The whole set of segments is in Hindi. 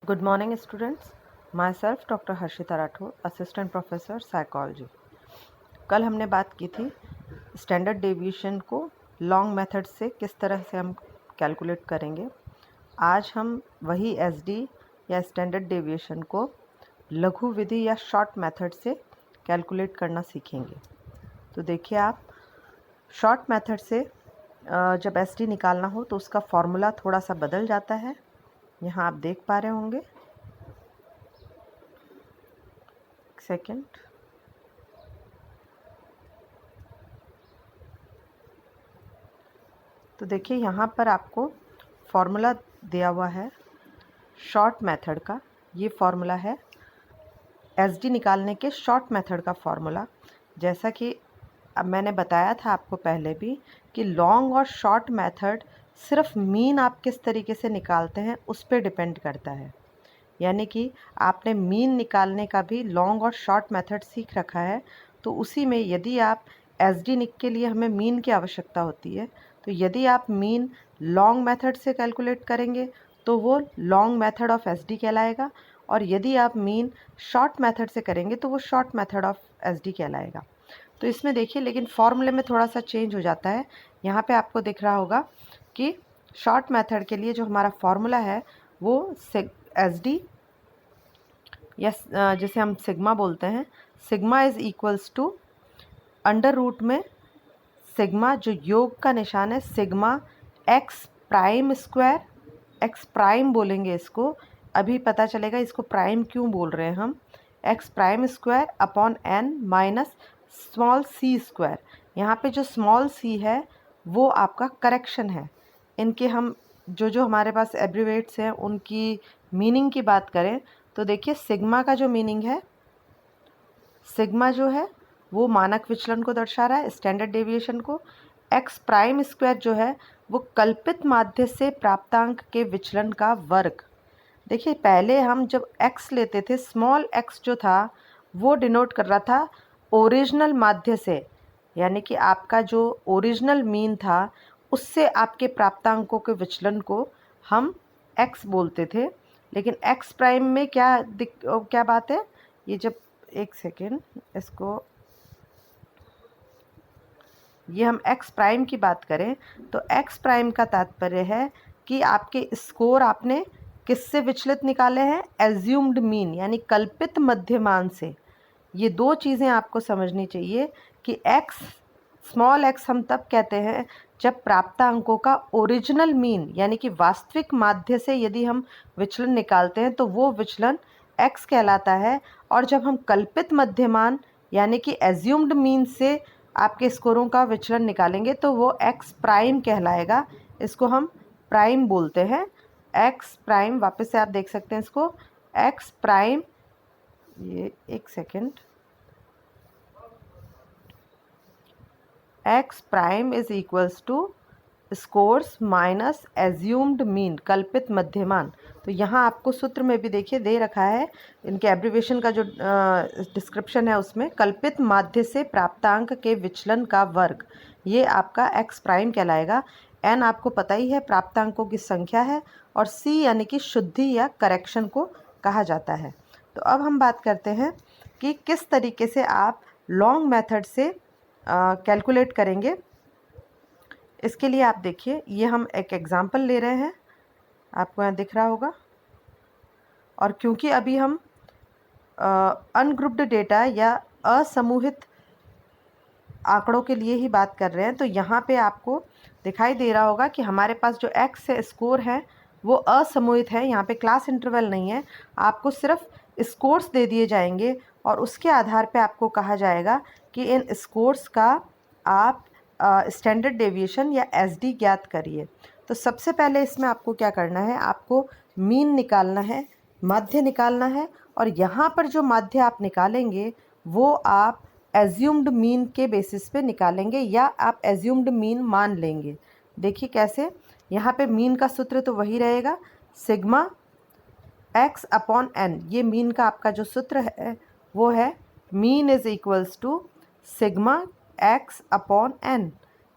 Good morning, students. Myself, Dr. Harshita Rathore, assistant professor psychology. कल हमने बात की थी स्टैंडर्ड डेविएशन को लॉन्ग मेथड से किस तरह से हम कैलकुलेट करेंगे। आज हम वही एसडी या स्टैंडर्ड डेविएशन को लघु विधि या शॉर्ट मेथड से कैलकुलेट करना सीखेंगे। तो देखिए, आप शॉर्ट मेथड से जब एसडी निकालना हो तो उसका फॉर्मूला थोड़ा सा बदल जाता है। यहाँ आप देख पा रहे होंगे। सेकेंड, तो देखिए यहाँ पर आपको फॉर्मूला दिया हुआ है शॉर्ट मेथड का। ये फॉर्मूला है एसडी निकालने के शॉर्ट मेथड का फॉर्मूला। जैसा कि अब मैंने बताया था आपको पहले भी कि लॉन्ग और शॉर्ट मेथड सिर्फ मीन आप किस तरीके से निकालते हैं उस पर डिपेंड करता है। यानी कि आपने मीन निकालने का भी लॉन्ग और शॉर्ट मेथड सीख रखा है, तो उसी में यदि आप एसडी निक के लिए हमें मीन की आवश्यकता होती है, तो यदि आप मीन लॉन्ग मेथड से कैलकुलेट करेंगे तो वो लॉन्ग मेथड ऑफ एसडी कहलाएगा, और यदि आप मीन शॉर्ट मेथड से करेंगे तो वो शॉर्ट मेथड ऑफ एसडी कहलाएगा। तो इसमें देखिए, लेकिन फॉर्मूले में थोड़ा सा चेंज हो जाता है। यहाँ पे आपको दिख रहा होगा कि शॉर्ट मेथड के लिए जो हमारा फॉर्मूला है वो एसडी या जिसे हम सिग्मा बोलते हैं, sigma is equals to under root में सिग्मा, जो योग का निशान है, sigma x prime square, x prime बोलेंगे इसको, अभी पता चलेगा इसको प्राइम क्यों बोल रहे हैं हम, x prime square upon n minus small c square. यहाँ पे जो स्मॉल सी है वो आपका करेक्शन है। इनके हम जो हमारे पास एब्रीवेट्स हैं उनकी मीनिंग की बात करें तो देखिए, सिग्मा का जो मीनिंग है, सिग्मा जो है वो मानक विचलन को दर्शा रहा है, स्टैंडर्ड डेविएशन को। एक्स प्राइम स्क्वायर जो है वो कल्पित माध्य से प्राप्तांक के विचलन का वर्ग। देखिए, पहले हम जब एक्स लेते थे, स्मॉल एक्स जो था वो डिनोट कर रहा था ओरिजिनल माध्य से, यानी कि आपका जो ओरिजिनल मीन था उससे आपके प्राप्तांकों के विचलन को हम एक्स बोलते थे। लेकिन एक्स प्राइम में क्या बात है, ये जब एक सेकेंड इसको, ये हम एक्स प्राइम की बात करें तो एक्स प्राइम का तात्पर्य है कि आपके स्कोर आपने किससे विचलित निकाले हैं, एज्यूम्ड मीन यानी कल्पित मध्यमान से। ये दो चीज़ें आपको समझनी चाहिए कि एक्स, स्मॉल एक्स हम तब कहते हैं जब प्राप्तांकों का ओरिजिनल मीन यानी कि वास्तविक माध्य से यदि हम विचलन निकालते हैं तो वो विचलन एक्स कहलाता है, और जब हम कल्पित मध्यमान यानी कि एज्यूम्ड मीन से आपके स्कोरों का विचलन निकालेंगे तो वो एक्स प्राइम कहलाएगा। इसको हम प्राइम बोलते हैं, एक्स प्राइम। वापस से आप देख सकते हैं इसको, एक्स प्राइम, ये एक second, x prime is equals to scores minus assumed mean, कल्पित मध्यमान। तो यहाँ आपको सूत्र में भी देखिए दे रखा है, इनके एब्रीविएशन का जो डिस्क्रिप्शन है उसमें, कल्पित माध्य से प्राप्तांक के विचलन का वर्ग, ये आपका एक्स प्राइम कहलाएगा। एन आपको पता ही है प्राप्तांकों की संख्या है, और सी यानी कि शुद्धि या करेक्शन को कहा जाता है। तो अब हम बात करते हैं कि किस तरीके से आप लॉन्ग मेथड से कैलकुलेट करेंगे। इसके लिए आप देखिए, ये हम एक एग्जाम्पल ले रहे हैं, आपको यहाँ दिख रहा होगा। और क्योंकि अभी हम अनग्रुप्ड डेटा या असमूहित आंकड़ों के लिए ही बात कर रहे हैं, तो यहाँ पे आपको दिखाई दे रहा होगा कि हमारे पास जो एक्स से स्कोर है वो असमूहित है। यहाँ पे क्लास इंटरवल नहीं है, आपको सिर्फ स्कोर्स दे दिए जाएंगे और उसके आधार पे आपको कहा जाएगा कि इन स्कोर्स का आप स्टैंडर्ड डेविएशन या एसडी ज्ञात करिए। तो सबसे पहले इसमें आपको क्या करना है, आपको मीन निकालना है, माध्य निकालना है, और यहाँ पर जो माध्य आप निकालेंगे वो आप एज्यूम्ड मीन के बेसिस पे निकालेंगे या आप एज्यूम्ड मीन मान लेंगे। देखिए कैसे, यहाँ पे मीन का सूत्र तो वही रहेगा, सिग्मा एक्स अपॉन एन। ये मीन का आपका जो सूत्र है वो है mean is equals to sigma x upon n.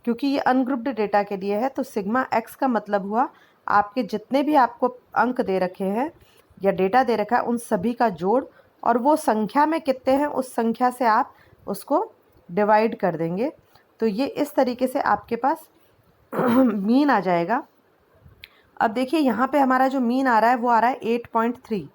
क्योंकि ये अनग्रुप्ड डेटा के लिए है तो सिग्मा एक्स का मतलब हुआ आपके जितने भी आपको अंक दे रखे हैं या डेटा दे रखा है उन सभी का जोड़, और वो संख्या में कितने हैं उस संख्या से आप उसको डिवाइड कर देंगे। तो ये इस तरीके से आपके पास मीन आ जाएगा। अब देखिए यहाँ पे हमारा जो मीन आ रहा है वो आ रहा है 8.3।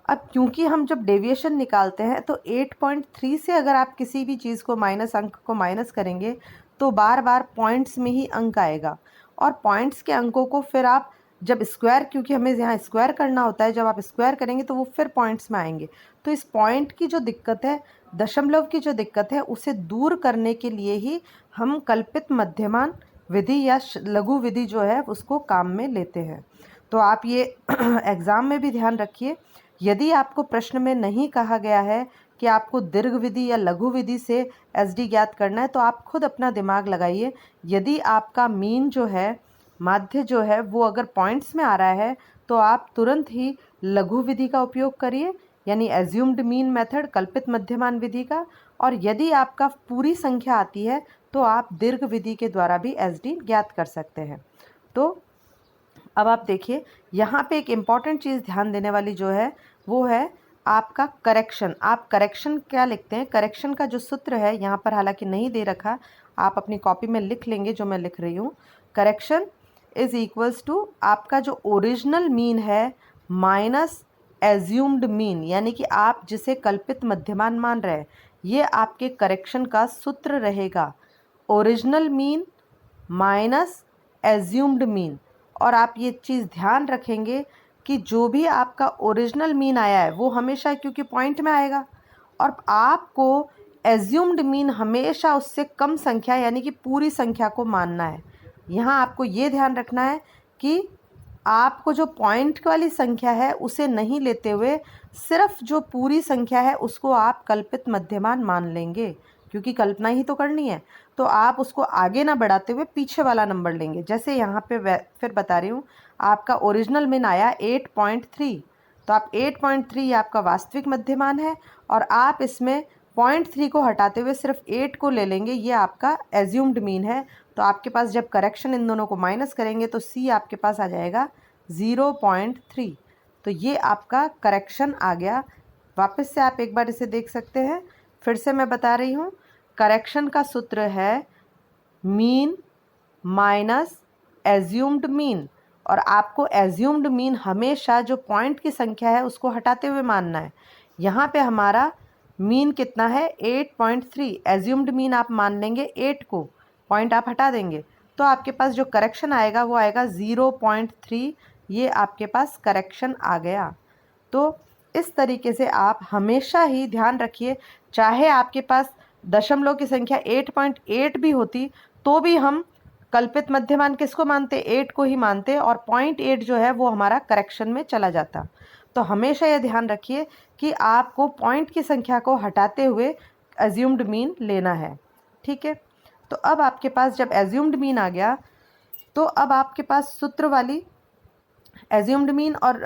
अब क्योंकि हम जब डेविएशन निकालते हैं तो 8.3 से अगर आप किसी भी चीज़ को अंक को माइनस करेंगे तो बार बार पॉइंट्स में ही अंक आएगा, और पॉइंट्स के अंकों को फिर आप जब स्क्वायर, क्योंकि हमें यहाँ स्क्वायर करना होता है, जब आप स्क्वायर करेंगे तो वो फिर पॉइंट्स में आएंगे। तो इस पॉइंट की जो दिक्कत है, दशमलव की जो दिक्कत है, उसे दूर करने के लिए ही हम कल्पित मध्यमान विधि या लघु विधि जो है उसको काम में लेते हैं। तो आप ये एग्ज़ाम में भी ध्यान रखिए, यदि आपको प्रश्न में नहीं कहा गया है कि आपको दीर्घ विधि या लघु विधि से एसडी ज्ञात करना है, तो आप खुद अपना दिमाग लगाइए। यदि आपका मीन जो है, माध्य जो है, वो अगर पॉइंट्स में आ रहा है तो आप तुरंत ही लघु विधि का उपयोग करिए, यानी एज्यूम्ड मीन मेथड, कल्पित मध्यमान विधि का। और यदि आपका पूरी संख्या आती है तो आप दीर्घ विधि के द्वारा भी एसडी ज्ञात कर सकते हैं। तो अब आप देखिए यहाँ पे एक इम्पॉर्टेंट चीज़ ध्यान देने वाली जो है वो है आपका करेक्शन। आप करेक्शन क्या लिखते हैं, करेक्शन का जो सूत्र है यहाँ पर हालांकि नहीं दे रखा, आप अपनी कॉपी में लिख लेंगे जो मैं लिख रही हूँ। करेक्शन इज इक्वल्स टू आपका जो ओरिजिनल मीन है माइनस एज्यूम्ड मीन, यानी कि आप जिसे कल्पित मध्यमान मान रहे हैं, ये आपके करेक्शन का सूत्र रहेगा। Original mean minus assumed mean. और आप ये चीज़ ध्यान रखेंगे कि जो भी आपका ओरिजिनल मीन आया है वो हमेशा, क्योंकि पॉइंट में आएगा, और आपको एज्यूम्ड मीन हमेशा उससे कम संख्या यानी कि पूरी संख्या को मानना है। यहाँ आपको ये ध्यान रखना है कि आपको जो पॉइंट वाली संख्या है उसे नहीं लेते हुए सिर्फ जो पूरी संख्या है उसको आप कल्पित मध्यमान मान लेंगे, क्योंकि कल्पना ही तो करनी है। तो आप उसको आगे ना बढ़ाते हुए पीछे वाला नंबर लेंगे। जैसे यहाँ पे फिर बता रही हूँ, आपका ओरिजिनल मीन आया 8.3, तो आप 8.3 आपका वास्तविक मध्यमान है, और आप इसमें 0.3 को हटाते हुए सिर्फ 8 को ले लेंगे, ये आपका एज्यूम्ड मीन है। तो आपके पास जब करेक्शन इन दोनों को माइनस करेंगे तो सी आपके पास आ जाएगा 0.3। तो ये आपका करेक्शन आ गया। वापस से आप एक बार इसे देख सकते हैं, फिर से मैं बता रही हूँ, करेक्शन का सूत्र है मीन माइनस एज्यूम्ड मीन, और आपको एज्यूम्ड मीन हमेशा जो पॉइंट की संख्या है उसको हटाते हुए मानना है। यहाँ पे हमारा मीन कितना है 8.3, एज्यूम्ड मीन आप मान लेंगे 8 को, पॉइंट आप हटा देंगे, तो आपके पास जो करेक्शन आएगा वो आएगा 0.3। ये आपके पास करेक्शन आ गया। तो इस तरीके से आप हमेशा ही ध्यान रखिए, चाहे आपके पास दशमलव की संख्या 8.8 भी होती तो भी हम कल्पित मध्यमान किसको मानते, 8 को ही मानते, और 0.8 जो है वो हमारा करेक्शन में चला जाता। तो हमेशा यह ध्यान रखिए कि आपको पॉइंट की संख्या को हटाते हुए एज्यूम्ड मीन लेना है। ठीक है, तो अब आपके पास जब एज्यूम्ड मीन आ गया तो अब आपके पास सूत्र वाली एज्यूम्ड मीन और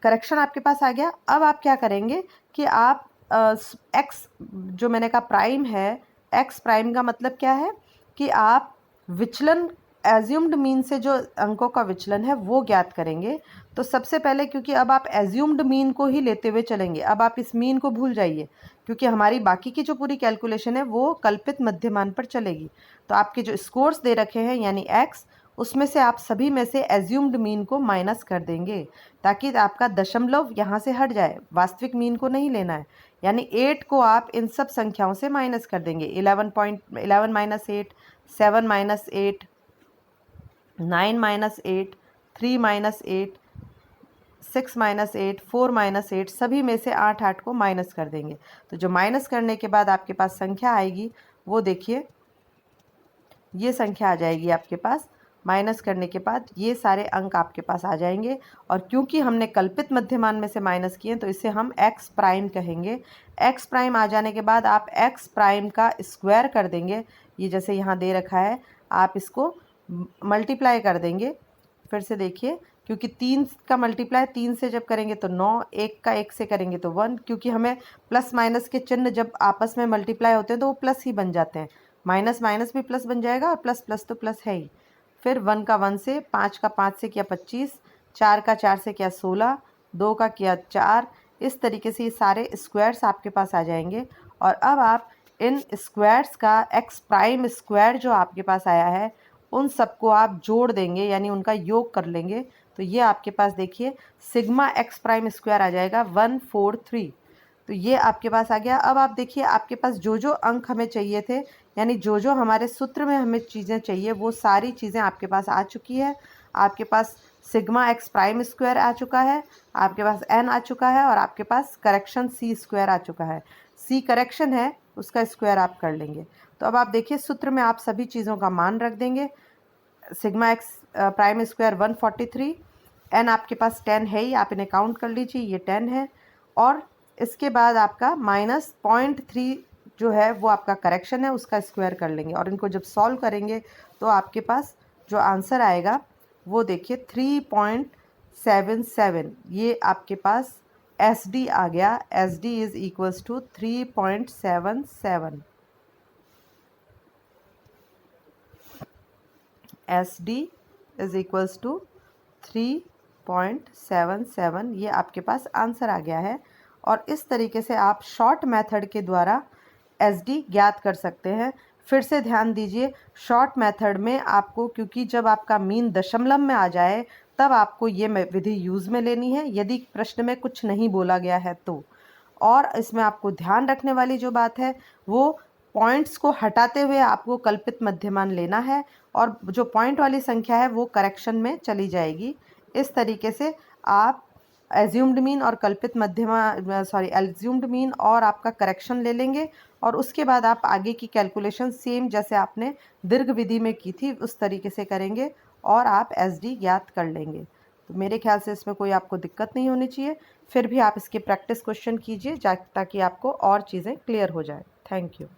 करेक्शन आपके पास आ गया। अब आप क्या करेंगे कि आप एक्स जो मैंने कहा प्राइम है, एक्स प्राइम का मतलब क्या है कि आप विचलन एज्यूम्ड मीन से जो अंकों का विचलन है वो ज्ञात करेंगे। तो सबसे पहले, क्योंकि अब आप एज्यूम्ड मीन को ही लेते हुए चलेंगे, अब आप इस मीन को भूल जाइए, क्योंकि हमारी बाकी की जो पूरी कैलकुलेशन है वो कल्पित मध्यमान पर चलेगी। तो आपके जो स्कोर्स दे रखे हैं यानी एक्स, उसमें से आप सभी में से एज्यूम्ड मीन को माइनस कर देंगे, ताकि आपका दशमलव यहाँ से हट जाए, वास्तविक मीन को नहीं लेना है। यानी 8 को आप इन सब संख्याओं से माइनस कर देंगे, 11 minus 8, 7 minus 8, 9 minus 8, 3 minus 8, 6 minus 8, 4 minus 8, सभी में से 8 को माइनस कर देंगे। तो जो माइनस करने के बाद आपके पास संख्या आएगी वो देखिए, ये संख्या आ जाएगी आपके पास। माइनस करने के बाद ये सारे अंक आपके पास आ जाएंगे, और क्योंकि हमने कल्पित मध्यमान में से माइनस किए तो इसे हम एक्स प्राइम कहेंगे। एक्स प्राइम आ जाने के बाद आप एक्स प्राइम का स्क्वायर कर देंगे, ये जैसे यहाँ दे रखा है, आप इसको मल्टीप्लाई कर देंगे। फिर से देखिए, क्योंकि 3 का मल्टीप्लाई 3 से जब करेंगे तो 9, 1 का 1 से करेंगे तो 1, क्योंकि हमें प्लस माइनस के चिन्ह जब आपस में मल्टीप्लाई होते हैं तो वो प्लस ही बन जाते हैं, माइनस माइनस भी प्लस बन जाएगा और प्लस प्लस तो प्लस है ही। फिर 1 का 1 से, 5 का 5 से किया 25, 4 का 4 से किया 16, 2 का किया 4। इस तरीके से ये सारे स्क्वायर्स आपके पास आ जाएंगे। और अब आप इन स्क्वायर्स का एक्स प्राइम स्क्वायर जो आपके पास आया है उन सबको आप जोड़ देंगे, यानी उनका योग कर लेंगे। तो ये आपके पास देखिए सिग्मा एक्स प्राइम स्क्वायर आ जाएगा 143। तो ये आपके पास आ गया। अब आप देखिए आपके पास जो जो अंक हमें चाहिए थे, यानी जो जो हमारे सूत्र में हमें चीज़ें चाहिए वो सारी चीज़ें आपके पास आ चुकी है। आपके पास सिग्मा एक्स प्राइम स्क्वायर आ चुका है, आपके पास एन आ चुका है, और आपके पास करेक्शन सी स्क्वायर आ चुका है। सी करेक्शन है, उसका स्क्वायर आप कर लेंगे। तो अब आप देखिए सूत्र में आप सभी चीज़ों का मान रख देंगे। Sigma x prime square 143, n आपके पास 10 है ही, आप इन्हें काउंट कर लीजिए, ये 10 है। और इसके बाद आपका -0.3 जो है वो आपका करेक्शन है, उसका स्क्वायर कर लेंगे। और इनको जब सॉल्व करेंगे तो आपके पास जो आंसर आएगा वो देखिए 3.77। ये आपके पास एस डी आ गया। S D is equals to 3.77। S D is equals to 3.77। ये आपके पास आंसर आ गया है। और इस तरीके से आप शॉर्ट मेथड के द्वारा एस डी ज्ञात कर सकते हैं। फिर से ध्यान दीजिए, शॉर्ट मेथड में आपको, क्योंकि जब आपका मीन दशमलव में आ जाए तब आपको ये विधि यूज़ में लेनी है, यदि प्रश्न में कुछ नहीं बोला गया है तो। और इसमें आपको ध्यान रखने वाली जो बात है वो पॉइंट्स को हटाते हुए आपको कल्पित मध्यमान लेना है, और जो पॉइंट वाली संख्या है वो करेक्शन में चली जाएगी। इस तरीके से आप एज्यूम्ड मीन और कल्पित मध्यमा एज्यूम्ड मीन और आपका करेक्शन ले लेंगे, और उसके बाद आप आगे की कैलकुलेशन सेम जैसे आपने दीर्घ विधि में की थी उस तरीके से करेंगे और आप एस डी ज्ञात कर लेंगे। तो मेरे ख्याल से इसमें कोई आपको दिक्कत नहीं होनी चाहिए। फिर भी आप इसके प्रैक्टिस क्वेश्चन कीजिए ताकि आपको और चीज़ें क्लियर हो जाए। Thank you.